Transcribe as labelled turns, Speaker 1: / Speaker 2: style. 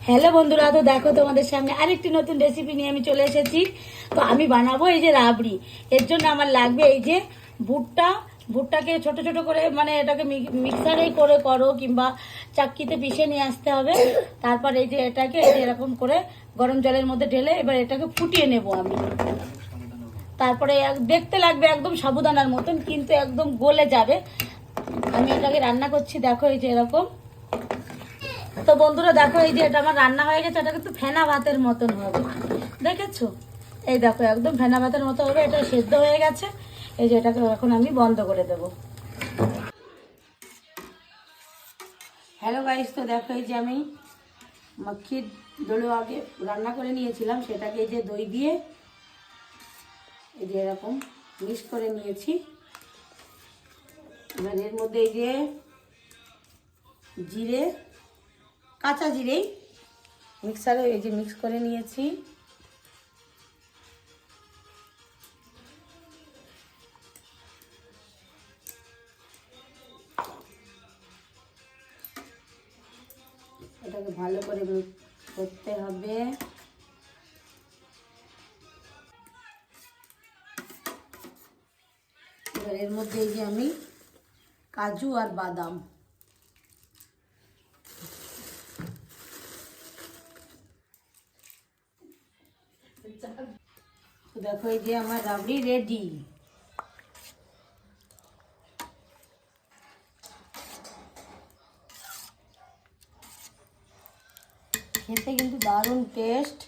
Speaker 1: Hello বন্ধুরা, তো দেখো তোমাদের সামনে আরেকটি নতুন রেসিপি নিয়ে আমি চলে এসেছি। তো আমি বানাবো এই যে রাবড়ি। এর জন্য আমার লাগবে এই যে ভুট্টাকে ছোট ছোট করে, মানে এটাকে মিক্সারে করে করো কিংবা চাক্কিতে পিষে নিয়ে আসতে হবে। তারপর এই যে এটাকে এই যে এরকম করে গরম জলের মধ্যে ঢেলে এবার এটাকে ফুটিয়ে নেব আমি। তারপরে দেখতে লাগবে একদম সাবুদানার মতন, কিন্তু একদম গলে যাবে। আমি এটাকে রান্না করছি, দেখো এই যে এরকম। তো বন্ধুরা দেখো, এই যে এটা আমার রান্না হয়ে গেছে। এটা কিন্তু ফেনা ভাতের মতন হবে, দেখেছো? এই দেখো একদম ফেনা ভাতের মতো হবে, এটা সেদ্ধ হয়ে গেছে। এই যে এটাকে এখন আমি বন্ধ করে দেব। হ্যালো গাইস, তো দেখো এই যে আমি মাখির দোলো আগে রান্না করে নিয়েছিলাম, সেটাকে এই যে দই দিয়ে এই যে এরকম মিক্স করে নিয়েছি। এবার এর মধ্যে এই যে জিরে, কাঁচা জিরেই মিক্সারে এই যে মিক্স করে নিয়েছি। এটাকে ভালো করে করতে হবে। এবার এর মধ্যে এই যে আমি কাজু আর বাদাম দেখো, এই যে আমার রাবড়ি রেডি। খেতে কিন্তু দারুণ টেস্ট।